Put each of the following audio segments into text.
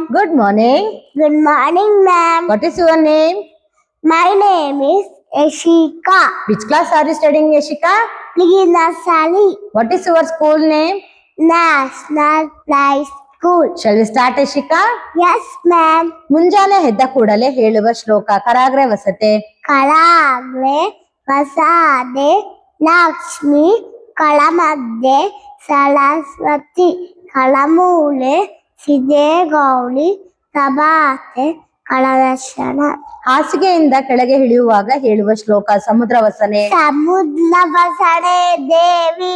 Good morning. Good morning, ma'am. What is your name? My name is Ashika. Which class are you studying, Yashika? Sali. What is your school name? National Play School. Shall we start, Yashika? Yes, ma'am. ಮುಂಜಾನೆ ಎದ್ದ ಕೂಡಲೇ ಹೇಳುವ ಶ್ಲೋಕ ಕರಾಗ್ರೆ ವಸತೆ. ಕರಾಗ್ರೆ ವಸದೆ ಲಕ್ಷ್ಮಿ ಕಳಮಧ್ಯೆ ಸರಸ್ವತಿ ಕಳಮೂಲೆ ಸಿದೆ ಗೌಳಿ ಸಭಾತೆ ಕಳದರ್ಶನ. ಹಾಸಿಗೆಯಿಂದ ಕೆಳಗೆ ಇಳಿಯುವಾಗ ಹೇಳುವ ಶ್ಲೋಕ ಸಮುದ್ರ ವಸನೆ. ಸಮುದ್ರ ವಸನೆ ದೇವಿ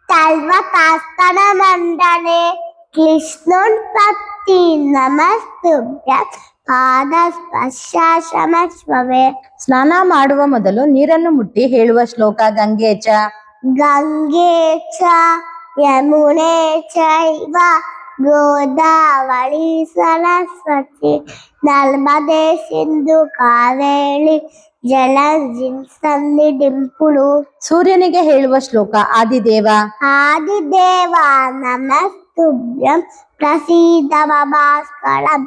ತಲ್ವತಾಸ್ತನ ಮಂಡನೆ ಕೃಷ್ಣೋತ್ಪತ್ತಿ ನಮಸ್ತುಭ್ಯ ಪಾದ ಸ್ಪರ್ಶಾಶ್ರಮಸ್ವವೇ. ಸ್ನಾನ ಮಾಡುವ ಮೊದಲು ನೀರನ್ನು ಮುಟ್ಟಿ ಹೇಳುವ ಶ್ಲೋಕ ಗಂಗೆ ಚ. ಗಂಗೆ ಚ ಯಮುನೆ ಚೈವ ಗೋದಾವರಿ ಸರಸ್ವತಿ ನರ್ಮದೆ ಸಿಂಧು ಕಾವೇರಿ ಜಲಜಿನ್ ಸನ್ನಿಧಿಂಪುಳು. ಸೂರ್ಯನಿಗೆ ಹೇಳುವ ಶ್ಲೋಕ ಆದಿದೇವ. ಆದಿದೇವ ನಮಸ್ತುಭ್ಯಂ ಪ್ರಸೀದ ಭಾಸ್ಕರಂ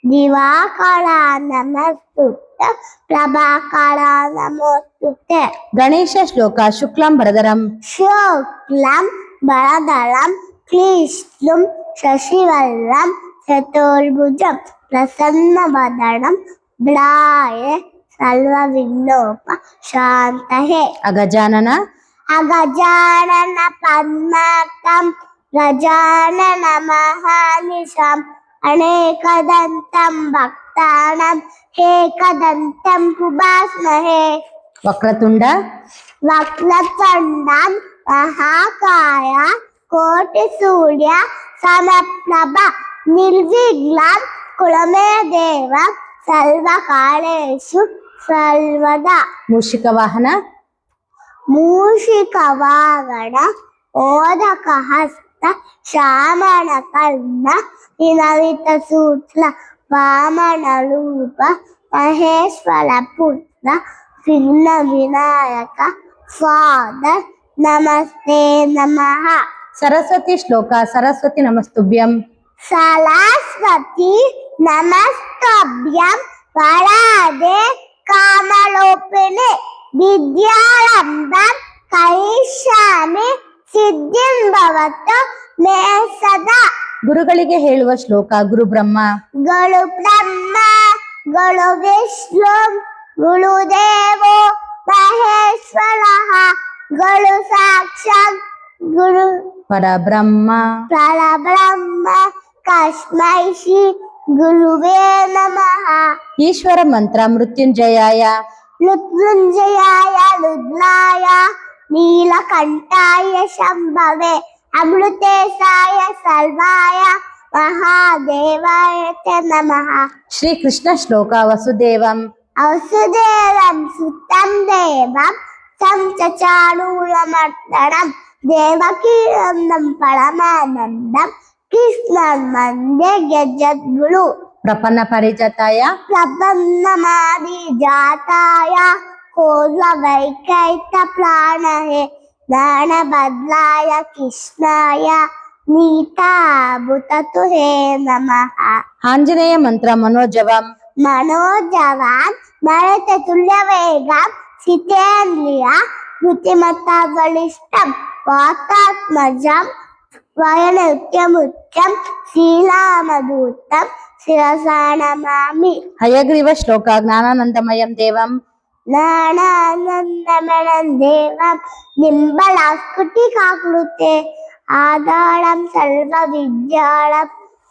ದಿವಾಕರ ನಮಸ್ತುಭ್ಯಂ ಪ್ರಭಾಕರ ನಮೋಸ್ತುತೆ. ಗಣೇಶ ಶ್ಲೋಕ ಶುಕ್ಲಂ ಭರಧರಂ. ಶುಕ್ಲಂ ಭರಧರಂ ಕೃಷ್ಣಂ ಶಶಿವರ್ಣಂ ಚತುರ್ಭುಜಂ ಪ್ರಸನ್ನವದನಂ ಧ್ಯಾಯೇ ಸರ್ವವಿಘ್ನೋಪ ಶಾಂತಯೇ. ಅಗಜಾನನ. ಅಗಜಾನನ ಪದ್ಮಾರ್ಕಂ ಗಜಾನನ ಮಹಾನಿಶಂ ಅನೇಕದಂತಂ ಭಕ್ತಾನಾಂ ಏಕದಂತಂ ಉಪಾಸ್ಮಹೇ. ವಕ್ರತುಂಡ. ವಕ್ರತುಂಡಂ ಮಹಾಕಾಯ ಕೋಟಿ ಸೂರ್ಯ ಸಮಪ್ರಭ ನಿರ್ವಿಘ್ನಂ ಕುರುಮೇ ದೇವ ಸರ್ವಕಾಲೇಷು ಸರ್ವದಾ. ಮೂಷಿಕ ವಾಹನ. ಮೂಷಿಕ ವಾಹನ ಮೋದಕ ಹಸ್ತ ಶ್ಯಾಮಣ ಕರ್ಣ ವಿನವಿತ ಸೂತ್ರ ವಾಮನ ರೂಪ ಮಹೇಶ್ವರ ಪುತ್ರ ವಿಘ್ನ ವಿನಾಯಕ ಫಾದರ್ ನಮಸ್ತೆ ನಮಃ. ಸರಸ್ವತಿ ಶ್ಲೋಕ ಸರಸ್ವತಿ ನಮಸ್ತುಭ್ಯಂ. ಸರಸ್ವತಿ ನಮಸ್ತುಭ್ಯಂ ವರದೆ ಕಾಮರೂಪಿಣಿ ವಿದ್ಯಾರಂಭಂ ಕರಿಷ್ಯಾಮಿ ಸಿದ್ಧಿಂ ಭವತು ಮೇ ಸದಾ. ಗುರುಗಳಿಗೆ ಹೇಳುವ ಶ್ಲೋಕ ಗುರು ಬ್ರಹ್ಮ. ಗುರು ಬ್ರಹ್ಮ ಗುರು ವಿಷ್ಣು ಗುರುದೇವೋ ಮಹೇಶ್ವರಃ ಗುರು ಸಾಕ್ಷಾತ್ ಗುರು ಪರಬ್ರಹ್ಮ. ಪರಬ್ರಹ್ಮ ತಸ್ಮೈ ಶ್ರೀ ಗುರುವೇ ನಮಃ. ಈಶ್ವರ ಮಂತ್ರ ಮೃತ್ಯುಂಜಯಾಯ. ಮೃತ್ಯುಂಜಯಾಯ ರುದ್ರಾಯ ನೀಲಕಂಠಾಯ ಶಂಭವೇ ಅಮೃತೇಶಾಯ ಸರ್ವಾಯ ಮಹಾದೇವಾಯ ಚ ನಮಃ. ಶ್ರೀ ಕೃಷ್ಣ ಶ್ಲೋಕ ವಸುದೇವಂ. ವಸುದೇವಂ ಸುತಂ ದೇವಂ तं ಚಚಾರೂಢಮರ್ದನಂ ದೇವಕೀನಂದಂ ಪರಮಾನಂದಂ ಕೃಷ್ಣಂ ವಂದೇ ಜಗದ್ಗುರು. ಪ್ರಪನ್ನ ಪರಿಜತಾಯ. ಪ್ರಪನ್ನಮಾದಿ ಜಾತಾಯ ಕೋಲ ವೈಕೈತ ಪ್ರಾಣಹೇ ಜ್ಞಾನಬದ್ಲಾಯ ಕೃಷ್ಣಾಯ ನೀತಾಭೂತತು ಹೇ ನಮಃ. ಆಂಜನೇಯ ಮಂತ್ರ ಮನೋಜವಂ. ಮನೋಜವಾನ್ ಮರತ ತುಲ್ಯವೇಗಂ ಸಿತೇಂದ್ರಿಯ ಬುದ್ಧಿಮತ್ತ ಬಲಿಷ್ಠಂ ವಾತಾತ್ಮಜಂ ವಯನೃತ್ಯಮುಚ್ಯಂ ಶ್ರೀರಾಮದೂತಂ ಶಿರಸಾ ನಮಾಮಿ. ಹಯಗ್ರೀವ ಶ್ಲೋಕ ಜ್ಞಾನಾನಂದಮಯಂ ದೇವಂ. ಜ್ಞಾನಾನಂದಮಯಂ ದೇವಂ ನಿಂಬಲಾಸ್ಫುಟಿಕಾಕೃತೆ ಆಧಾರಂ ಸರ್ವ ವಿದ್ಯಾಳಂ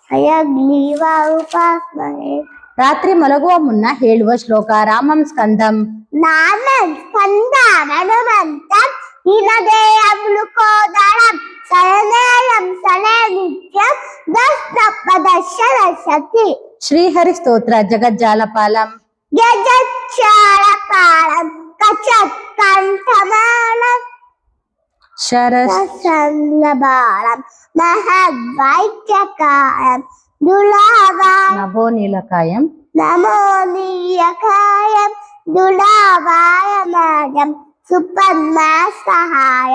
ಹಯಗ್ರೀವ ಉಪಾಸ್ಮಹೇ. ರಾತ್ರಿ ಮಲಗುವ ಮುನ್ನ ಹೇಳುವ ಶ್ಲೋಕ ರಾಮಂ ಸ್ಕಂದಂ. ನಾಮಂ ಸ್ಕಂದ ಹನುಮಂತಂ ಹಿನದೇಯಂ ಲುಕೋದರಂ ಸರನೇಯಂ ಸಲೇ ನಿತ್ಯಂ ದಶಪದಶರಸತಿ. ಶ್ರೀಹರಿ ಸ್ತೋತ್ರ ಜಗಜ್ಜಾಲಪಾಲಂ. ಗಜಚ್ಚಾರಪಾಲಂ ಕಚತ್ಕಂಠಮಾಲಂ ಶರಸಂಲಬಾಲಂ ಮಹದ್ವೈಕ್ಯಕಾಯಂ ದುಲಾವಾಯ ನಭೋ ನೀಲಕಾಯಂ ನಮೋ ನೀಲಕಾಯಂ ದುಲಾವಾಯ ಮಾಜಂ ಸುಪದ್ಮಾ ಸಹಾಯ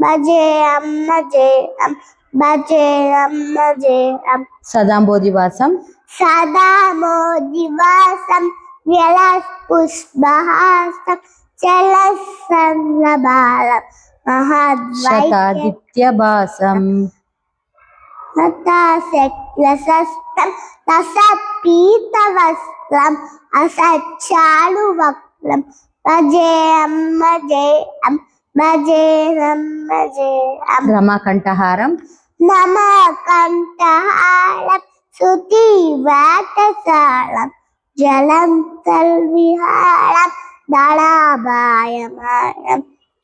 ಭಜೇಯಂ ಭಜೇಯಂ ಭಜೇಯಂ ಭಜೇಯಂ. ಸದಾಂಬೋಧಿವಾಸಂ सदा मोदिवासं व्यलस्पुष्पहासं चलसंलबालं महद्वैक्यं శతాదిత్యభాసం शक्लसस्तं रसपीतवस्त्रम् असच्चारुवक्त्रं भजेऽहं రమాకంఠహారం नमकण्ठहारं श्रुतिवातसारं जलं तल्विहारं दलाभायमानं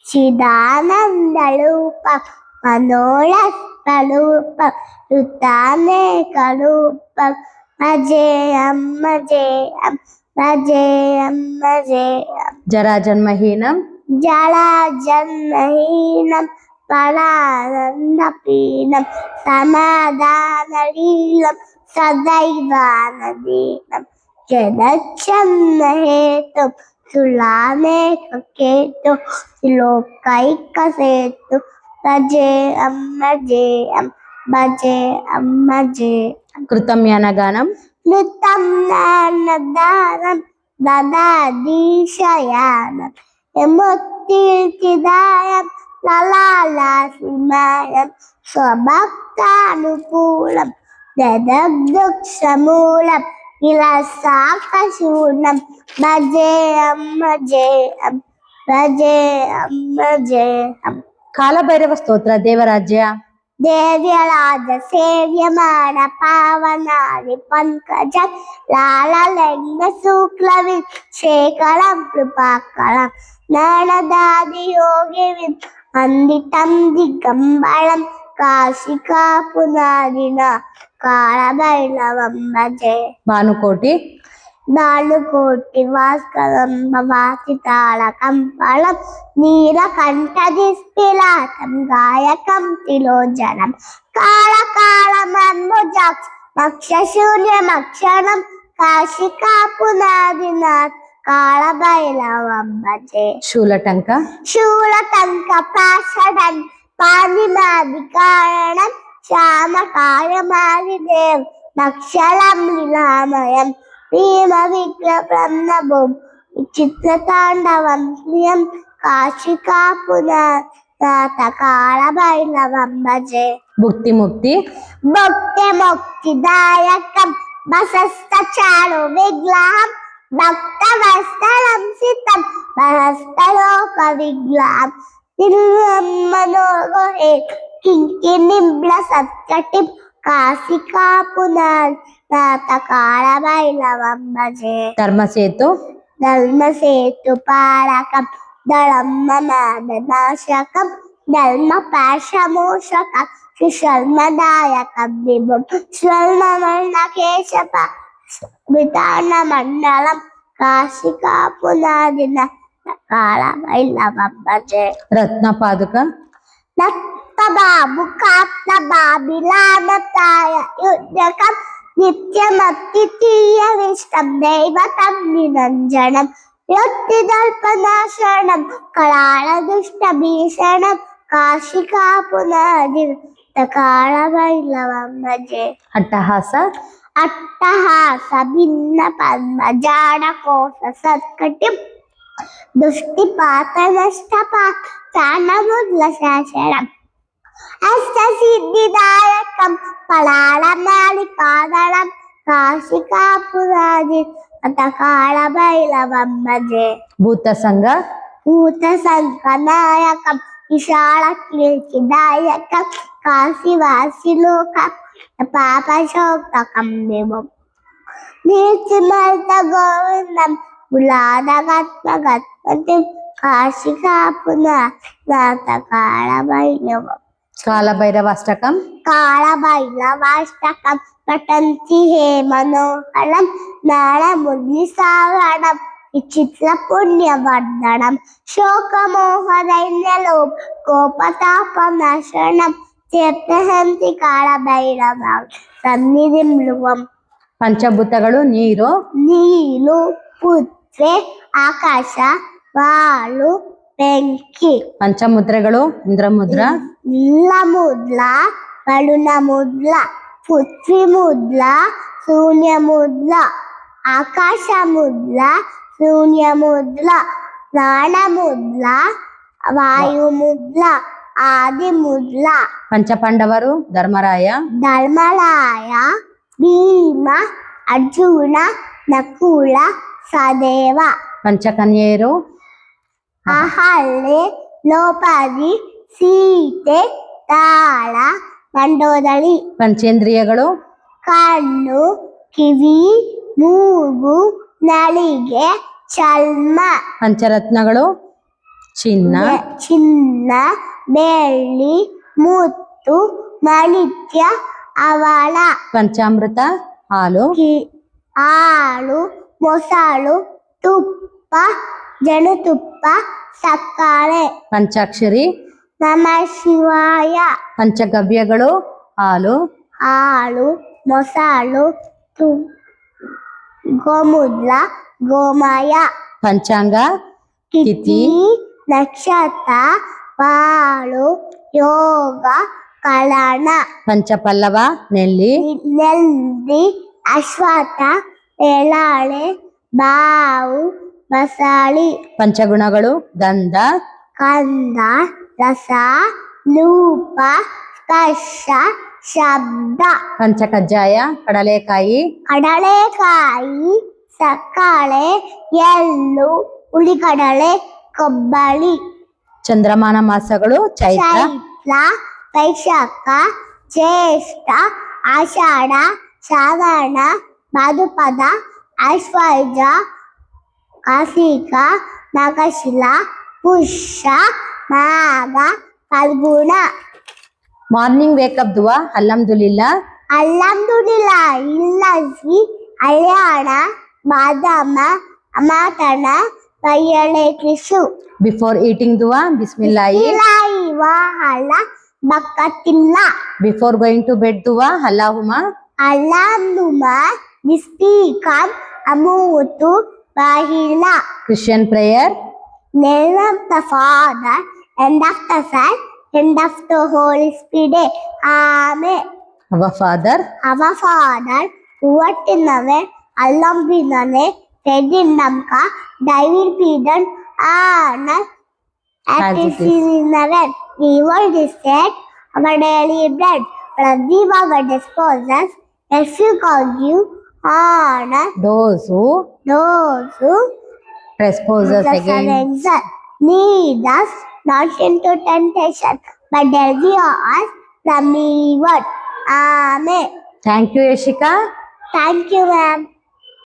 चिदानन्दरूपं मनोरस्वरूपं ऋतानेकरूपं भजेऽहं జరాజన్మహీనం जलाजन्महीनं परानन्दपीनं समाधानलीलं सदैवानदीनं जगच्छन्नहेतुं सुलामेककेतुं लोकैकसेतुं भजेऽहं కృతమ్యానగానం नृत्तं नान्नदानं ददादीशयानं यमुत्तीर्तिदायं ललालासिमायं स्वभक्तानुकूलं ददग्धुक्षमूलं विलसाकशूलं भजेऽहं కాలభైరవ స్తోత్ర దేవరాజ్య देव्यराज सेव्यमान पावनादि पंकज लाललिंग शुक्लवि शेखरं कृपाकरं नरदादि योगिविद वन्दितं दिगम्बरं काशिका पुनादिना कालभैरवं भजे భానుకోటి नालुकोटि भास्करं भवाति तारकं फलं नीलकण्ठदिस्फिलातं गायकं तिलोजनं कालकालमन्मुजाक्ष मक्षशून्यमक्षरं काशिका पुनादिनाथ कालभैरवं भजे శూలటంక शूलटङ्कपाषडं पाणिमादिकारणं श्यामकायमादिदेव नक्षलं लीलामयं भीमविग्रहं नभों विचित्रताण्डवं प्रियं काशिका पुनाथ कालभैरवं भजे భుక్తి ముక్తి भक्तिमुक्तिदायकं वसस्तचारु विग्रहं भक्तवत्सलं सितं सहस्तलोकविग्रहं तिरुमनोहरे किङ्किणीम्लसत्कटिं काशिका पुनाथ कालभैरवं भजे ధర్మసేతు धर्मसेतुपालकं दलमनादनाशकं धर्मपाशमोषकं सुशर्मदायकं विभुं स्वर्णवर्णकेशपा वितानमण्डलं काशिका पुनादिना कालभैरवं भजे రత్నపాదుక नक्तबाबुकाप्तबाबिलानताय युद्धकं नित्यमत्तितीयविष्टं दैवतं निरञ्जनं युक्तिदर्पनाशनं कराळदुष्टभीषणं काशिका पुनादित कालभैरवं भजे అట్టహాస अट्टहास भिन्न पद्मजाडकोश सत्कटिं दुष्टिपातनष्टपातानमुद्लशासनम् अष्टसिद्धिदायकं पलाळमालिकादलं काशिका पुनादित कालभैरवं भजे భూతసంగ भूतसङ्कनायकं विशालकीर्तिदायकं काशीवासिलोकं पापशोक्तकं विभुं निर्तिमर्तगोविन्दं कुलादगत्मगत्पतिं काशिका पुनाथ कालभैरवं కాలభైరవాష్టకం कालभैरवाष्टकं पठन्ति हे मनोहरं नारमुरलीसागरं विचित्रपुण्यवर्धनं शोकमोहदैन्यलोप कोपतापनाशनं तीर्थहन्ति कालभैरवं सन्निधिं लुवं పంచభూతಗಳು నీరు నీలు ಪೃಥ್ವಿ ಆಕಾಶ ವಾಳು ಬೆಂಕಿ పంచముద్రಗಳು ఇంద్రముద్ర నీల ముద్ల వరుణ ముద్ల పృథ్వీ ముద్ల ಶೂನ್ಯ ಮುದ್ಲ ಆಕಾಶ ಮುದ್ಲ ಶೂನ್ಯ ಮುದ್ಲ ಪ್ರಾಣ ಮುದ್ಲ ವಾಯು ಮುದ್ಲ ಆದಿ ಮುದ್ಲ ಪಂಚಪಾಂಡವರು ಧರ್ಮರಾಯ, ಧರ್ಮರಾಯ ಭೀಮ ಅರ್ಜುನ ನಕುಲ ಸದೇವ. ಪಂಚಕನ್ಯೆಯರು ಅಹಲ್ಯೆ ಲೋಪದಿ ಸೀತೆ ತಾಳ ಮಂಡೋದರಿ. ಪಂಚೇಂದ್ರಿಯಗಳು ಕಣ್ಣು ಕಿವಿ ಮೂಗು ನಳಿಗೆ ಚರ್ಮ. ಪಂಚರತ್ನಗಳು ಚಿನ್ನ, ಚಿನ್ನ ಬೆಳ್ಳಿ ಮುತ್ತು ಮಾಣಿಕ್ಯ ಅವಳ. ಪಂಚಾಮೃತ ಹಾಲು, ಹಾಲು ಮೊಸಳು ತುಪ್ಪ ಜೇನುತುಪ್ಪ ಸಕ್ಕರೆ. ಪಂಚಾಕ್ಷರಿ ನಮ ಶಿವಾಯ. ಪಂಚಗವ್ಯಗಳು ಹಾಲು, ಹಾಲು ಮೊಸಳು ಗೋಮೂತ್ರ ಗೋಮಯ. ಪಂಚಾಂಗ ತಿಥಿ ನಕ್ಷತ್ರ ಬಾಳು ಯೋಗ ಕಳಣ. ಪಂಚಪಲ್ಲವ ನೆಲ್ಲಿ, ನೆಲ್ಲಿ ಅಶ್ವತ್ಥ ಎಳಾಳೆ ಬಾವು ಬಸಳಿ. ಪಂಚಗುಣಗಳು ಗಂಧ, ಕಂದ ರಸ ಲೂಪ ಸ್ಪರ್ಶ ಶಬ್ದ. ಪಂಚಕಜ್ಜಾಯ ಕಡಲೆಕಾಯಿ, ಕಡಲೆಕಾಯಿ ಸಕ್ಕರೆ ಎಳ್ಳು ಹುಳಿಕಡಲೆ ಕೊಬ್ಬಳಿ. ಚಂದ್ರಮಾನ ಮಾಸಗಳು ಚೈತ್ರ, ಚೈತ್ರ ವೈಶಾಖ ಜ್ಯೇಷ್ಠ ಆಷಾಢ ಶ್ರಾವಣ ಭಾದ್ರಪದ ಆಶ್ವಯುಜ ಕಾರ್ತಿಕ ಮಾರ್ಗಶಿರ ಪುಷ್ಯ ಮಾಘ ಫಲ್ಗುಣ. ಮಾರ್ನಿಂಗ್ ವೇಕಪ್ ದುವಾ ಅಲ್ಹಮ್ದುಲಿಲ್ಲಾ, ಅಲ್ಹಮ್ದುಲಿಲ್ಲಾ ಇಲ್ಲಸಿ ಹರಿಯಾಣ ಬಾದಾಮ ಅಮಾತಣ ಬಯ್ಯಳೆ ಕೃಷು. ಬಿಫೋರ್ ಈಟಿಂಗ್ ದುವಾ ಬಿಸ್ಮಿಲ್ಲಾಹಿ, ಇಲಾಯಿ ವಾಹಲ ಬಕ್ಕತಿಲ್ಲ. ಬಿಫೋರ್ ಗೋಯಿಂಗ್ ಟು ಬೆಡ್ ದುವಾ ಅಲ್ಲಾಹುಮ ಅಲ್ಲಾಹುಮ್ಮ ನಿಸ್ಪೀಕನ್ ಅಮೂತು ಬಾಹಿಲ. Christian prayer, Name of the Father, and of the Son, and of the Holy Spirit. Amen. Our father Our Father, who art in heaven, hallowed be thy name. Thy kingdom come, thy will be done on earth as it is in heaven. Give us this day our daily bread. Forgive our trespasses, as we forgive honor those who those who trespass against. Lead us not into temptation, but deliver us from evil. Amen. Thank you, Yashika. Thank you, ma'am.